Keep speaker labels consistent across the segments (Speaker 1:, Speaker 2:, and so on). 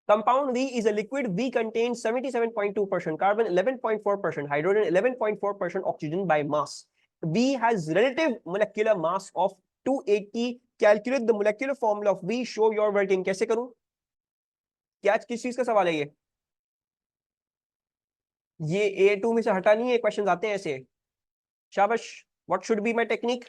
Speaker 1: Compound V is a liquid. V contains 77.2% carbon, 11.4% hydrogen, 11.4% oxygen by mass. V has relative molecular mass of 280. Calculate the molecular formula of V. Show your working. कैसे करूं? क्या किस चीज का सवाल है ये A2 में से हटा नहीं है, क्वेश्चन आते हैं ऐसे। शाबाश। What should be my technique?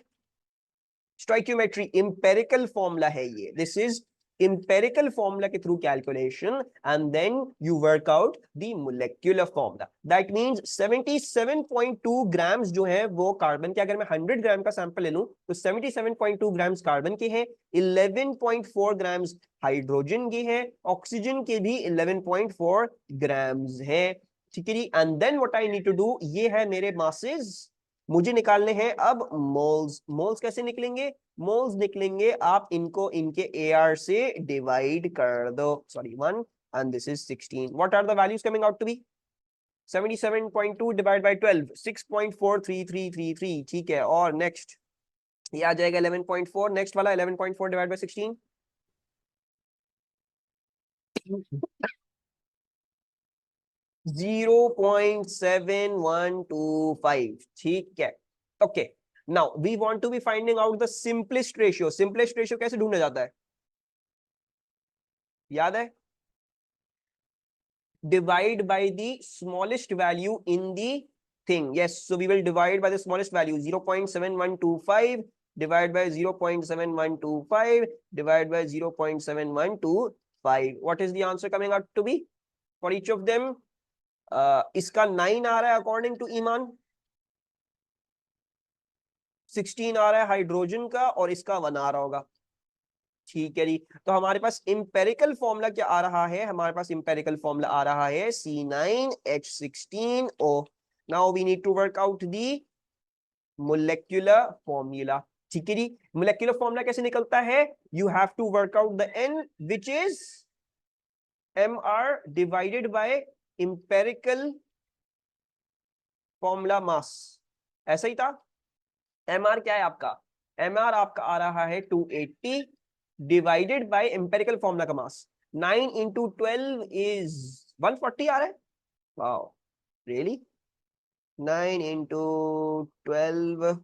Speaker 1: Stoichiometry, empirical formula है ये। दिस इज empirical formula के through calculation and then you work out the molecular formula. That means 77.2 grams जो है वो कार्बन के, अगर मैं 100 ग्राम का सैंपल ले लूं तो 77.2 ग्राम्स कार्बन के हैं, 11.4 ग्राम्स हाइड्रोजन के हैं, ऑक्सीजन के भी 11.4 ग्राम्स है। ठीक है जी। And then what I need to do, ये है मेरे मासेस, मुझे निकालने हैं अब मोल्स। मोल्स कैसे निकलेंगे? मोल्स निकलेंगे आप इनको इनके AR से डिवाइड कर दो। Sorry 1 and this is 16. What are the values coming out to be? 77.2 divided by 12, 6.4333। ठीक है। और नेक्स्ट ये आ जाएगा 11.4। नेक्स्ट वाला 11.4 डिवाइड बाय 16, 0.7125। ठीक है। Okay, now we want to be finding out the simplest ratio. Simplest ratio कैसे ढूंढा जाता है? याद है? divide by the smallest value in the thing. Yes, so we will divide by the smallest value, 0.7125 divide by 0.7125 divide by 0.7125. What is the answer coming out to be for each of them? इसका 9 आ रहा है according to ईमान, 16 आ रहा है hydrogen का, और इसका 1 आ रहा होगा। ठीक है जी। तो हमारे पास इंपेरिकल फॉर्मूला क्या आ रहा है? हमारे पास इंपेरिकल फॉर्मूला आ रहा है C9H16O। Now we need to work out the molecular formula. ठीक है जी। मोलेक्युलर फॉर्मूला कैसे निकलता है? You have to work out the N which is MR divided by empirical formula mass. ऐसा ही था। MR क्या है आपका? MR आपका आ रहा है 280 डिवाइडेड बाय एम्पेरिकल फॉर्मूला का मास। 9 into 12 is 140 आ रहा है। Wow, really? 9 into 12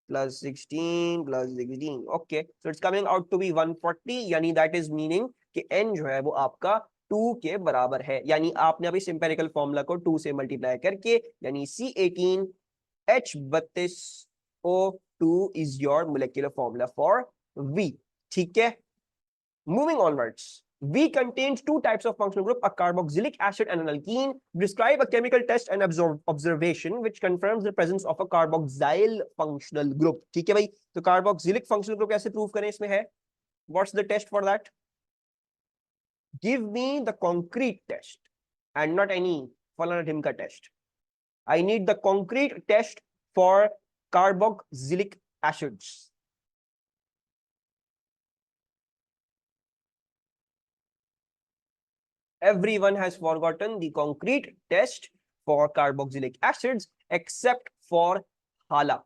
Speaker 1: plus 16 plus 16, okay, so it's coming out to be 140, यानी that is meaning कि n जो है वो आपका 2 के बराबर है। यानी आपने अभी एम्पेरिकल फॉर्मूला को 2 से मल्टीप्लाई करके, यानी C18H32O2 is your molecular formula for V। ठीक है। Moving onwards, V contains two types of functional group, a carboxylic acid and an alkene. Describe a chemical test and observation which confirms the presence of a carboxyl functional group. ठीक है भाई, तो carboxylic functional group कैसे prove करें? इसमें है, what's the test for that? Give me the concrete test and not any फलाना ढिमका test. I need the concrete test for carboxylic acids. Everyone has forgotten the concrete test for carboxylic acids except for Hala.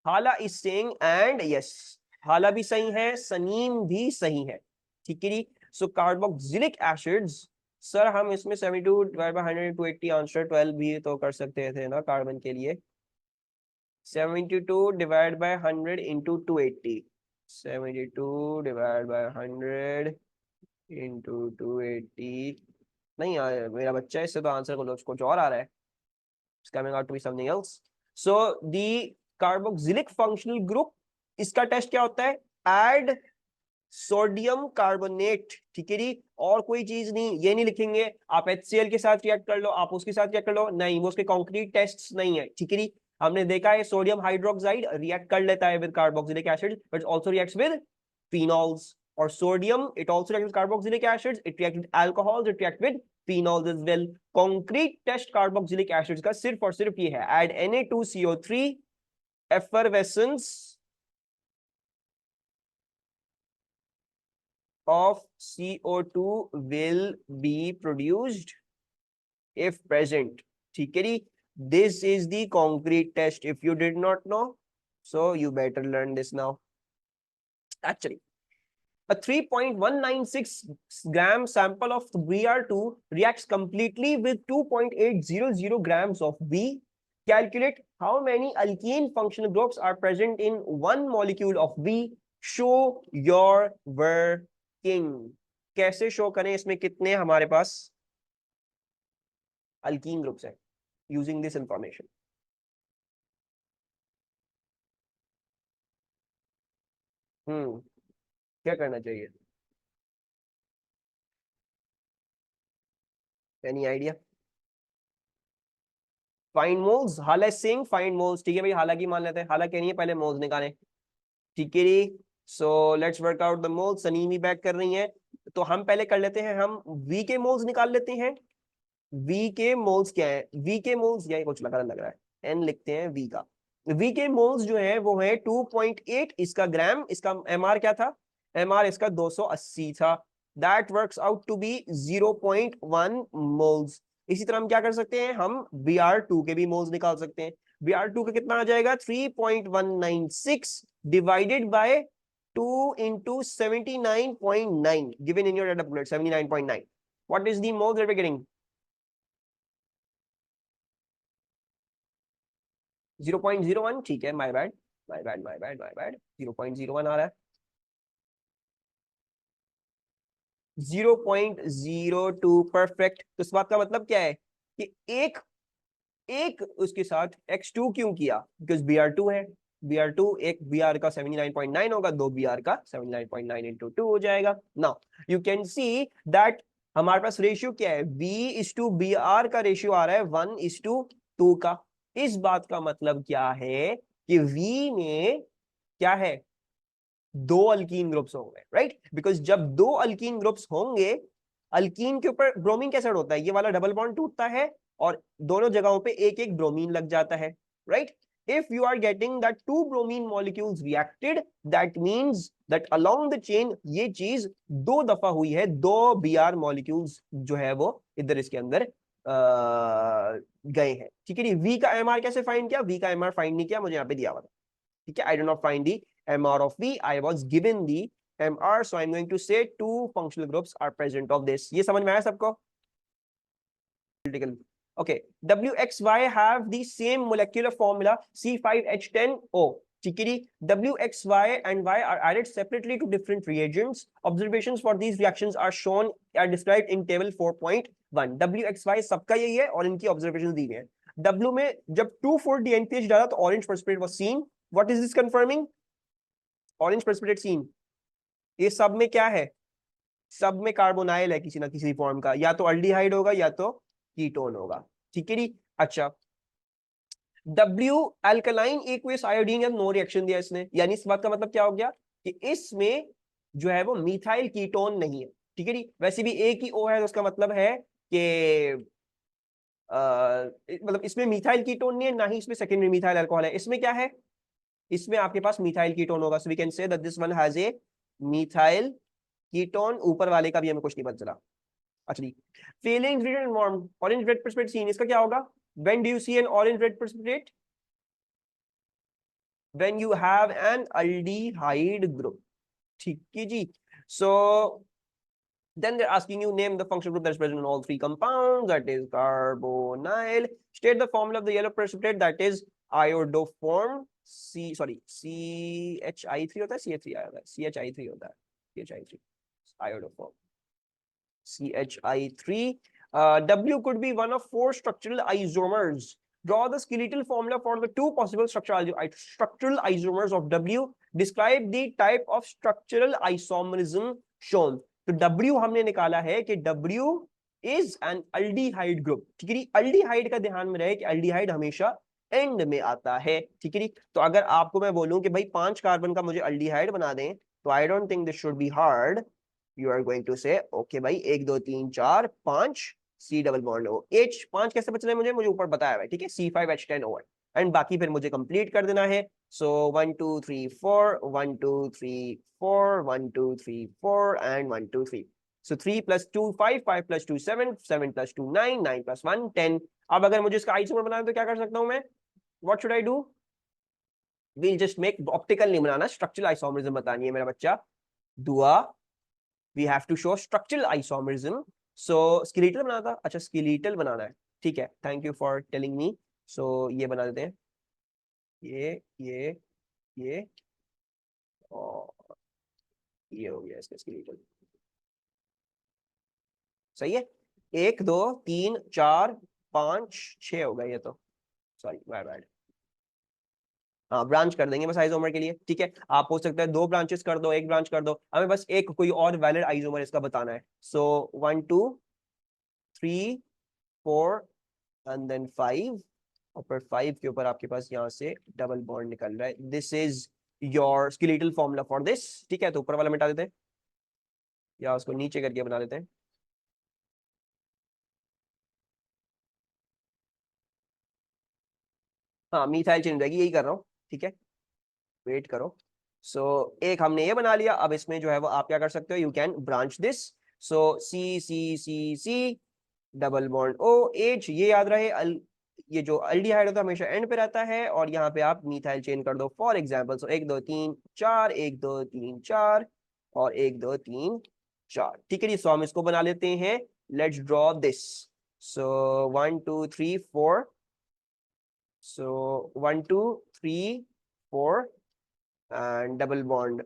Speaker 1: Hala is saying, and yes, Hala भी सही है, सनीम भी सही है। ठीक है जी। So carboxylic acids, sir हम इसमें 72 डिवाइड बाय 100 280 आंसर 12 भी तो कर सकते थे ना कार्बन के लिए। 72 divide by 100 into 280, 72 divide by 100 into 280। नहीं यार, मेरा बच्चा है, इससे तो आंसर कुछ और आ रहा है। It's coming out to be something else. So the carboxylic functional group, इसका टेस्ट क्या होता है? Add sodium carbonate. ठीक है जी। और कोई चीज नहीं, ये नहीं लिखेंगे आप HCl के साथ रिएक्ट कर लो, आप उसके साथ रिएक्ट कर लो, नहीं, वो उसके कॉन्क्रीट टेस्ट नहीं है। ठीक है जी। हमने देखा है सोडियम हाइड्रोक्साइड रिएक्ट कर लेता है with carboxylic acid, but also reacts with phenols, or sodium it also reacts with carboxylic acids, it reacts with alcohols, it reacts with phenols as well। concrete test carboxylic acids का सिर्फ और सिर्फ ये है, add Na2CO3, effervescence of CO2 will be produced if present। ठीक है जी। this is the concrete test, if you did not know, so you better learn this now। actually A 3.196 gram sample of Br2 reacts completely with 2.800 grams of B. Calculate how many alkene functional groups are present in one molecule of B. Show your working. कैसे show करें, इसमें कितने हमारे पास alkyne groups हैं using this information? क्या करना चाहिए? Any idea? Find moles, हाला सिंह फाइंड मोल्स, ठीक है भाई, हालांकि मान लेते हैं, हालांकि नहीं है, पहले मोल्स निकालें, ठीक है जी। So let's work out the moles. Sunny भी बैक कर रही है, तो हम पहले कर लेते हैं, हम वी के मोल्स निकाल लेते हैं। वी के मोल्स क्या है? वी के मोल्स, यही कुछ लग रहा है, एन लिखते हैं वी का। वी के मोल्स जो है वो है 2.8 इसका ग्राम, इसका एमआर क्या था? एमआर इसका 280 था। That works out to be 0.1 moles. इसी तरह हम क्या कर सकते हैं, हम Br2 के भी मोल्स निकाल सकते हैं। Br2 का कितना आ जाएगा? 3.196 divided by 2 into 79.9 given in your data booklet, 79.9. What is the moles that we're getting? 0.01, ठीक है, my bad my bad my bad my bad, 0.01 आ रहा है। 0.02, परफेक्ट। तो इस बात का मतलब क्या है कि एक एक उसके साथ x2 क्यों किया? बिकॉज Br2 है, Br2 एक Br का 79.9 होगा, दो Br का 79.9 into 2 हो जाएगा। Now you can see that हमारे पास रेशियो क्या है, V/Br का रेशियो आ रहा है 1:2 का। इस बात का मतलब क्या है कि V में क्या है, दो अल्कीन ग्रुप्स होंगे, राइट? बिकॉज जब दो अल्कीन ग्रुप्स होंगे, अल्कीन के ऊपर ब्रोमीन कैसे होता है, ये वाला डबल बॉन्ड टूटता है और दोनों जगहों पे एक एक ब्रोमीन लग जाता है, right? If you are getting that two bromine molecules reacted, that means that along the chain ये चीज दो दफा हुई है, दो Br molecules जो है वो इधर इसके अंदर गए हैं, ठीक है जी। V का MR कैसे फाइंड किया? V का MR फाइंड नहीं किया, मुझे यहाँ पे दिया हुआ था, ठीक है। I did not find the MR of V, I was given the MR, so I'm going to say two functional groups are present of this. ये समझ में आया सबको? Okay, WXY have the same molecular formula C5H10O. WXY and Y are added separately to different reagents. Observations for these reactions are described in table 4.1. WXY सबका यही है और इनकी observations दी गई हैं। W में जब 2,4-DNPH डाला तो orange precipitate was seen. What is this confirming? Orange precipitate seen. ये सब में क्या है? सब में कार्बोनाइल है किसी ना किसी फॉर्म का, या तो अल्डिहाइड होगा या तो कीटोन होगा, ठीक है जी। अच्छा, W अल्कलाइन एक्वियस आयोडीन या नो रिएक्शन दिया इसने, यानी इस बात का मतलब क्या हो गया कि इसमें जो है वो मिथाइल कीटोन नहीं है, ठीक है जी। वैसे भी एक ही O है तो उसका मतलब है कि मतलब इसमें मिथाइल कीटोन नहीं है, ना ही इसमें सेकेंडरी मिथाइल अल्कोहल है। इसमें क्या है? इसमें आपके पास मिथाइल कीटोन होगा, so we can say that this one has a methyl ketone. ऊपर वाले का भी हमें कुछ नहीं पता चला। अच्छा जी, feeling red and warm, orange red precipitate seen, इसका क्या होगा? When do you see an orange red precipitate? When you have an aldehyde group, ठीक है जी। So then they're asking you name the functional group that is present in all three compounds, that is carbonyl. State the formula of the yellow precipitate, that is iodoform CHI3 होता है, CH3 होता है, CHI3 होता है, CHI3 iodoform CHI3. W could be one of four structural isomers. Draw the skeletal formula for the two possible structural isomers of W. Describe the type of structural isomerism shown. तो W हमने निकाला है कि W is an aldehyde group, ठीक है। Aldehyde का ध्यान में रहे कि अल्डिहाइड हमेशा एंड में आता है, ठीक है। तो अगर आपको मैं बोलूं कि भाई 5 कार्बन का मुझे अल्डिहाइड बना दें, तो आई don't think this should be hard. You are going to say, okay भाई 1 2 3 4 5 C double bond O H, 5 कैसे बच रहे हैं मुझे ऊपर बताया है, ठीक है, C5H10O एंड बाकी फिर मुझे कंप्लीट कर देना है। सो 1 2 3 4 1 2 3 4 1 2 3 4 एंड 1 2 3। सो 3 + 2 5 5 + 2 7 7 + 2 9 9 + 1 10। अब अगर मुझे इसका आइसोमर बनाना है तो क्या कर सकता हूं मैं? What should I do? We'll just make, optical नहीं बनाना, स्ट्रक्चरल आइसोमरिज्म बतानी है मेरा बच्चा। Dua, we have to show structural isomerism. So skeletal बनाना था, अच्छा स्केलेटल बनाना है, ठीक है, thank you for telling me. So ये बना देते हैं, ये और ये हो गया इसका स्केलेटल। सही है, 1 2 3 4 5 6 हो गया ये तो, सॉरी माय बैड। हाँ ब्रांच कर देंगे बस आइसोमर के लिए, ठीक है। आप हो सकता है 2 ब्रांचेस कर दो, 1 ब्रांच कर दो, हमें बस एक कोई और वैलिड आइसोमर इसका बताना है। सो 1 2 3 4 एंड देन 5, और फिर 5 के ऊपर आपके पास यहाँ से डबल बॉन्ड निकल रहा है। This is your skeletal formula for this, ठीक है। तो ऊपर वाला मिटा देते हैं या उसको नीचे करके बना देते हैं। हाँ मिथाइल चेन रहेगी, यही कर रहा हूँ, ठीक है, वेट करो। सो एक हमने ये बना लिया, अब इसमें जो है वो आप क्या कर सकते हो, you can branch this. So C C C C double bond O H, ये याद रहे ये जो अल्डिहाइड होता है हमेशा एंड पे रहता है, और यहाँ पे आप मिथाइल चेन कर दो फॉर एग्जांपल। सो 1 2 3 4 1 2 3 4 और 1 2 3 4, ठीक है जी। सो हम इसको बना लेते हैं, let's draw this. So 1 2 3 4, so 1 2 3 4 and double bond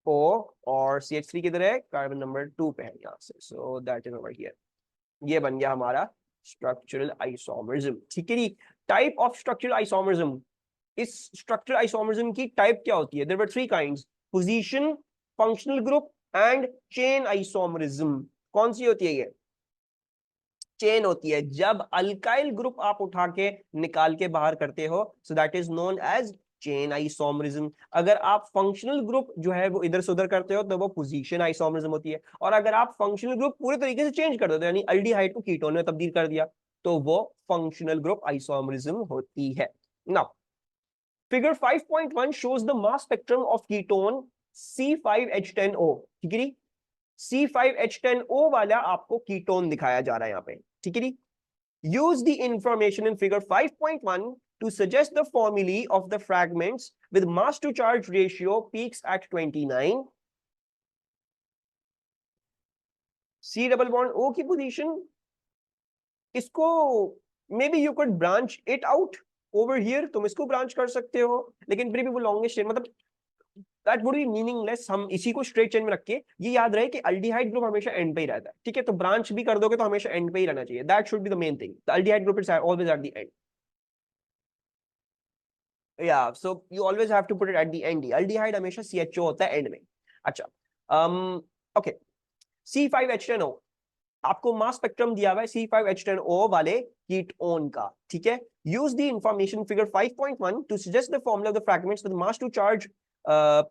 Speaker 1: O, और CH3 किधर है, कार्बन नंबर 2 पे है यहाँ से। So that is over here, ये बन गया हमारा स्ट्रक्चरल आइसोमरिज्म, ठीक है जी। टाइप ऑफ स्ट्रक्चरल आइसोमरिज्म, इस स्ट्रक्चरल आइसोमरिज्म की टाइप क्या होती है, there were 3 kinds, position, functional group and chain isomerism. कौन सी होती है ये, चेन होती है। जब अल्काइल ग्रुप आप उठा के निकाल के बाहर करते हो, so that is known as chain isomerism. अगर आप फंक्शनल ग्रुप जो है वो इधर से उधर करते हो तो वो पोजीशन आइसोमरिज्म होती है। और अगर आप फंक्शनल ग्रुप पूरे तरीके से चेंज कर देते हो, यानी अल्डिहाइड को कीटोन में तब्दील कर दिया, तो वो फंक्शनल ग्रुप आइसोमरिज्म होती है। Now figure 5.1 shows the mass spectrum of ketone C5H10O, ठीक है जी। C5H10O वाला आपको कीटोन दिखाया जा रहा है यहाँ पे, ठीक है जी। Use the information in figure 5.1 to suggest the formulae of the fragments with mass to charge ratio peaks at 29. C double bond O की position, इसको may be you could branch it out over here, तुम इसको branch कर सकते हो, लेकिन फिर भी वो लॉन्गेस्ट चेन, मतलब दैट वुड बी मीनिंगलेस। हम इसी को स्ट्रेट चेन में रख के ये याद रहे कि अल्डिहाइड ग्रुप हमेशा एंड पे ही रहता है, ठीक है। तो ब्रांच भी कर दोगे तो हमेशा एंड पे ही रहना चाहिए, that should be the main thing, the aldehyde group is always at the end. या so you always have to put it at the end, aldehyde हमेशा CHO होता है एंड में। अच्छा ओके, C5H10O, आपको मास स्पेक्ट्रम दिया हुआ है C5H10O वाले कीटोन का, ठीक है। Use the information figure 5.1 to suggest the formula of the fragments with mass to charge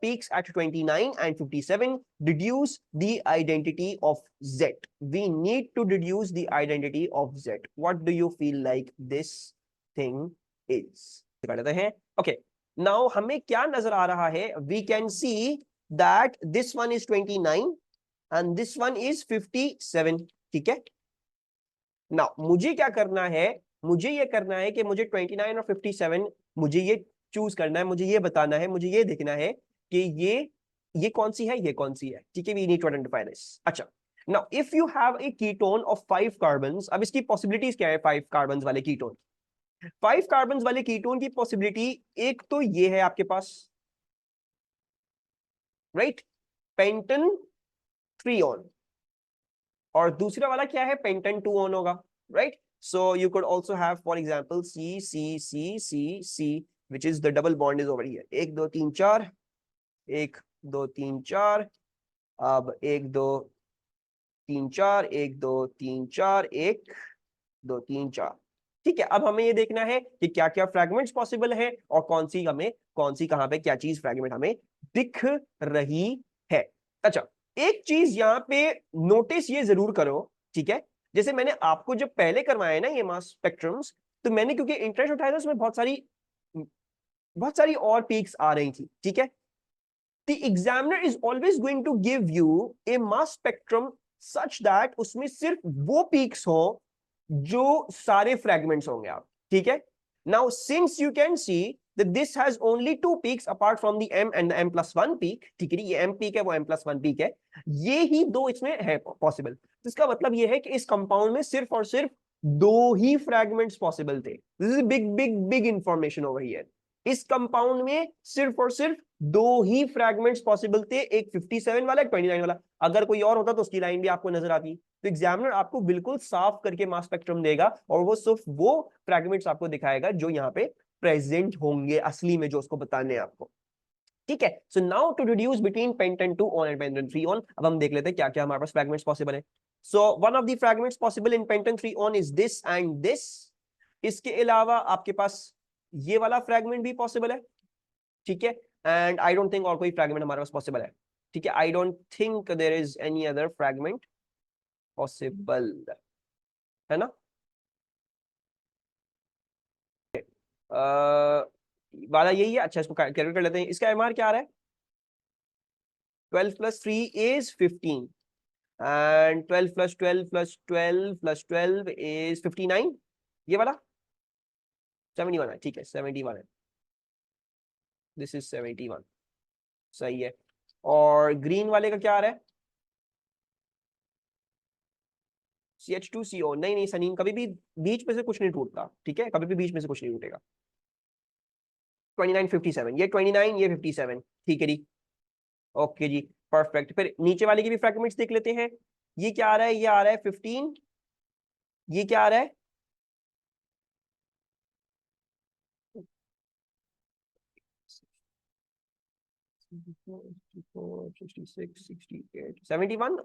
Speaker 1: peaks at 29 and 57. Deduce the identity of Z. We need to deduce the identity of Z. What do you feel like this thing is? कर लेते हैं। Okay, now हमें क्या नजर आ रहा है, we can see that this one is 29 and this one is 57, ठीक है। नाउ मुझे क्या करना है, मुझे ये करना है कि मुझे 29 और 57 मुझे ये चूज करना है, मुझे ये बताना है, मुझे ये देखना है कि ये कौन सी है, ये कौन सी है, ठीक है। We need to identify this. अच्छा now if you have a ketone of 5 carbons, अब इसकी पॉसिबिलिटीज क्या है 5 कार्बन्स वाले कीटोन, 5 कार्बन्स वाले कीटोन की पॉसिबिलिटी, एक तो ये है आपके पास, राइट, पेंटन 3 ऑन, और दूसरा वाला क्या है, पेंटन 2 ऑन होगा, right. So you could also have, for example, C C C C C, which is the double bond is over here. 1 2 3 4, 1 2 3 4, अब 1 2 3 4, 1 2 3 4, 1 2 3 4, ठीक है। अब हमें ये देखना है कि क्या क्या फ्रैगमेंट्स पॉसिबल है और कौन सी कहां पे क्या चीज फ्रैगमेंट हमें दिख रही है। अच्छा एक चीज यहाँ पे नोटिस ये जरूर करो, ठीक है, जैसे मैंने आपको जब पहले करवाया ना ये मास स्पेक्ट्रम्स, तो मैंने क्योंकि इंटरेस्ट उठाया था उसमें बहुत सारी और पीक्स आ रही थी, ठीक है। The examiner is always going to give you a mass spectrum such that उसमें सिर्फ वो पीक्स हो जो सारे फ्रैगमेंट्स होंगे आप, ठीक है। Now since you can see that this has only two peaks apart from the m and the m+1 peak, ठीक है, ये m peak है, वो m+1 peak है, ये ही दो इसमें है पॉसिबल। तो इसका मतलब ये है कि इस कंपाउंड में सिर्फ और सिर्फ दो ही फ्रैगमेंट्स पॉसिबल थे। This is big big big information over here. इस कंपाउंड में सिर्फ और सिर्फ दो ही फ्रैगमेंट्स पॉसिबल थे, एक 57 वाला, एक 29 वाला। अगर कोई और होता तो उसकी लाइन भी आपको नजर आती। तो एग्जामिनर आपको बिल्कुल साफ करके मास स्पेक्ट्रम देगा और वो सिर्फ वो फ्रैगमेंट्स आपको दिखाएगा जो यहाँ पे प्रेजेंट होंगे असली में, जो उसको बताने हैं आपको। ठीक है, so now to deduce between pentan 2 one and pentan 3 one, अब हम देख लेते हैं क्या क्या हमारे पास फ्रैगमेंट्स पॉसिबल है। So one of the fragments possible in pentan 3 one is this and this. इसके अलावा आपके पास ये वाला फ्रैगमेंट भी पॉसिबल है, ठीक है, एंड आई डोंट थिंक और कोई फ्रैगमेंट हमारे पास पॉसिबल है, ठीक है, I don't think there is any other fragment possible, है ना। वाला यही है। अच्छा, इसको कैलकुलेट कर लेते हैं। इसका एमआर क्या आ रहा है? 12 + 3 इज 15 एंड 12 + 12 + 12 + 12 इज 59। ये वाला 71 है, ठीक है, 71 है, दिस इज 71, सही है। और ग्रीन वाले का क्या आ रहा है? CH2CO, नहीं नहीं सनीम, कभी भी बीच में से कुछ नहीं टूटता, ठीक है, कभी भी बीच में से कुछ नहीं टूटेगा। 29 57, ये 29 ये 57, ठीक है जी, ओके जी, परफेक्ट। फिर नीचे वाले के भी फ्रैगमेंट्स देख लेते हैं। ये क्या आ रहा है? ये आ रहा है 15, ये क्या आ रहा है?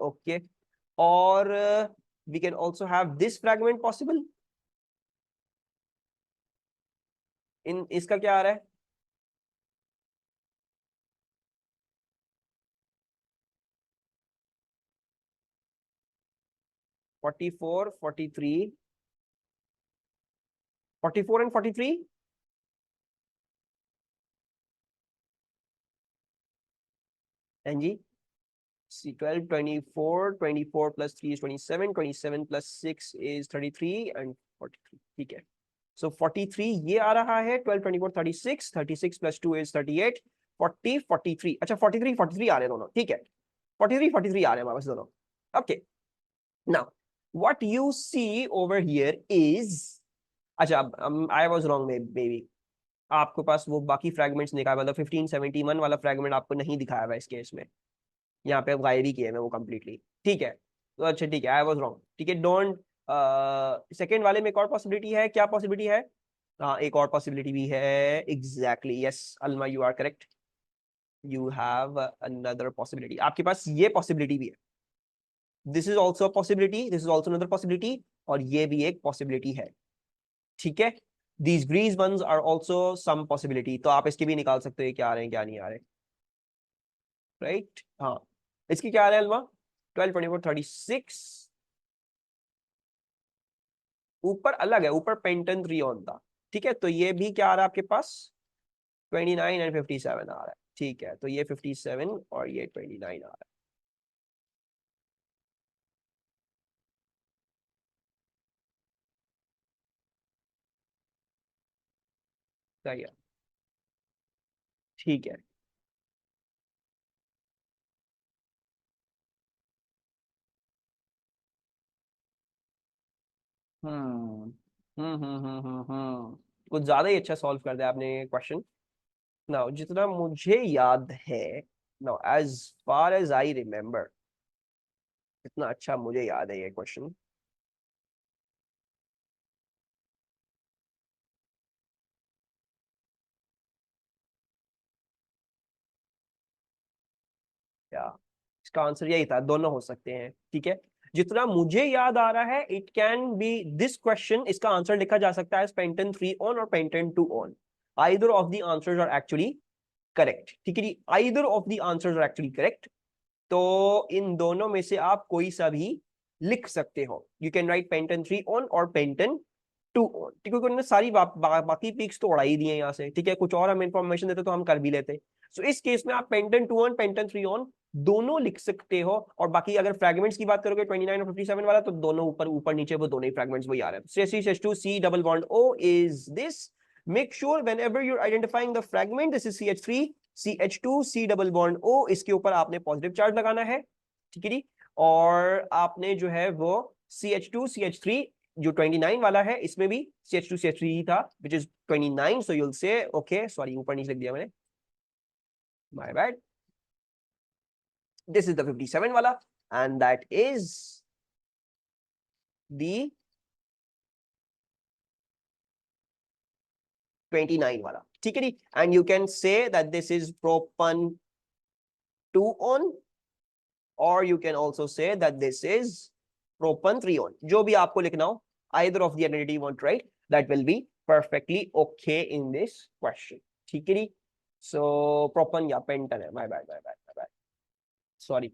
Speaker 1: ओके, और we can also have this fragment possible। इन इसका क्या आ रहा है? Forty four 43 44 and 43। and जी 12 24 24 + 3 is 27, 27 + 6 is 33 and 43, ठीक है। So 43 ये आ रहा है, 12 24 36, 36 + 2 is 38, 40 43, अच्छा 43 43 आ रहे हैं दोनों, ठीक है, 43 43 आ रहे हैं हमारे पास दोनों। Okay, now what you see over here is, अच्छा I was wrong maybe, आपके पास वो बाकी फ्रैगमेंट्स दिखाया, मतलब 15 71 वाला फ्रैगमेंट आपको नहीं दिखाया हुआ इस केस में, यहाँ पे गायब ही किए हैं वो कंप्लीटली, ठीक है। तो अच्छा ठीक है, आई वाज रॉन्ग, ठीक है, डोंट। सेकंड वाले में एक और पॉसिबिलिटी है, क्या पॉसिबिलिटी है? हाँ, एक और पॉसिबिलिटी भी है, exactly, yes Alma, you are correct, you have another possibility, आपके पास ये पॉसिबिलिटी भी है। This is also possibility, this is also another possibility, और ये भी एक पॉसिबिलिटी है, ठीक है। These green ones are also some possibility, तो आप इसके भी निकाल सकते हो क्या आ रहे हैं क्या नहीं आ रहे, राइट। हाँ, इसकी क्या आ रहा है अल्मा? 12 24 36, ऊपर अलग है, ऊपर पेंटन 3 ऑन था, ठीक है, तो ये भी क्या आ रहा है आपके पास? 29 and 57 आ रहा है, ठीक है, तो ये 57 और ये 29 आ रहा है, सही है, ठीक है। हम्म कुछ ज्यादा ही अच्छा सॉल्व कर दिया आपने क्वेश्चन। नाउ जितना मुझे याद है, now as far as I remember, इतना अच्छा मुझे याद है ये क्वेश्चन। क्या इसका आंसर यही था, दोनों हो सकते हैं, ठीक है। जितना मुझे याद आ रहा है, it can be this question, इसका आंसर लिखा जा सकता है पेंटन 3 ऑन और pentan 2 one, either of the answers are actually correct, ठीक है जी, either of the answers are actually correct. तो इन दोनों में से आप कोई सा भी लिख सकते हो, यू कैन राइट पेंटन 3 ऑन और पेंटन 2 ऑन, ठीक है, क्योंकि उन्होंने सारी बाकी पिक्स तो उड़ा ही दिए यहाँ से, ठीक है, कुछ और हम इंफॉर्मेशन देते तो हम कर भी लेते। सो इस केस में आप पेंटन 2 ऑन पेंटन 3 ऑन दोनों लिख सकते हो, और बाकी अगर फ्रैगमेंट्स की बात करोगे 29 और 57 वाला, तो दोनों ऊपर ऊपर नीचे वो दोनों ही फ्रैगमेंट्स वही आ रहे हैं। CH2 C double bond O is this make sure whenever you are identifying the fragment, this is CH3 CH2 C double bond O, इसके ऊपर आपने पॉजिटिव चार्ज लगाना है, ठीक है जी। और आपने जो है वो CH2 CH3 जो 29 वाला है, इसमें भी CH2 CH3 ही था, which is 29, so you'll say okay, sorry ऊपर नीचे लिख दिया मैंने, my bad, this is the 57 वाला and that is the 29 वाला, ठीक है जी। and you can say that this is propan 2 on, or you can also say that this is propan 3 on, जो भी आपको लिखना हो, either of the identity you want to write, that will be perfectly okay in this question, ठीक है जी। so propan या pentan है, my bad sorry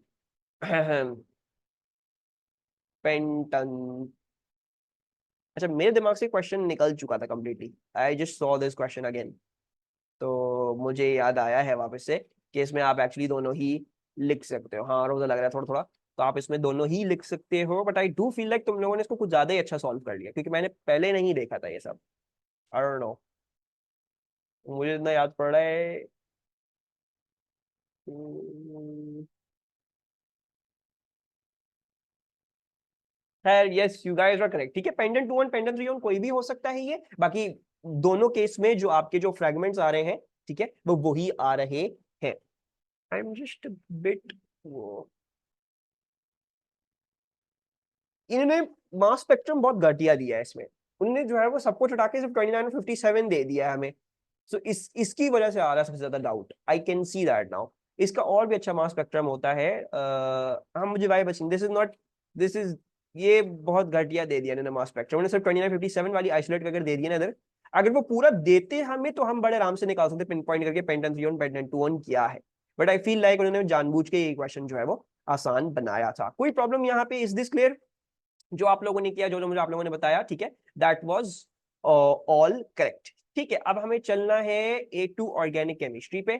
Speaker 1: pentan, अच्छा मेरे दिमाग से क्वेश्चन निकल चुका था completely, I just saw this question again, तो मुझे याद आया है वापस से कि इसमें आप एक्चुअली दोनों ही लिख सकते हो। हाँ रोजा लग रहा है थोड़ा थोड़ा, तो आप इसमें दोनों ही लिख सकते हो, but I do feel like तुम लोगों ने इसको कुछ ज्यादा ही अच्छा सॉल्व कर लिया, क्योंकि मैंने पहले नहीं देखा था ये सब, आई डोंट नो, मुझे इतना याद पड़ रहा है। खैर yes you guys are correct, ठीक है, पेंडेंट 2 ऑन पेंडेंट 3 ऑन कोई भी हो सकता है ये, बाकी दोनों केस में जो आपके जो फ्रेगमेंट्स आ रहे हैं, ठीक है, वो वही आ रहे हैं। आई एम जस्ट बिट वो, इन्होंने मास स्पेक्ट्रम बहुत घटिया दिया है इसमें, उन्होंने जो है वो सब कुछ हटा के सिर्फ 29 और 57 दे दिया है हमें, सो इसकी वजह से आ रहा है सबसे ज्यादा doubt, I can see that now. इसका और भी अच्छा मास स्पेक्ट्रम होता है, हाँ मुझे वाई बचिंग, this is not, this is, ये बहुत घटिया दे दिया इन्होंने मास स्पेक्ट्रम, उन्होंने सिर्फ 29 57 वाली आइसोलेट करके दे दिया ना इधर, अगर वो पूरा देते हमें तो हम बड़े आराम से निकाल सकते पिन पॉइंट करके पेंडेंट 3 ऑन पेंडेंट 2 ऑन क्या है, बट आई फील लाइक उन्होंने जानबूझ के ये क्वेश्चन जो है वो आसान बनाया था। कोई प्रॉब्लम यहाँ पे, इज दिस क्लियर? जो आप लोगों ने किया, जो जो मुझे आप लोगों ने बताया, ठीक है, दैट वाज ऑल करेक्ट। ठीक है, अब हमें चलना है A2 ऑर्गेनिक केमिस्ट्री पे।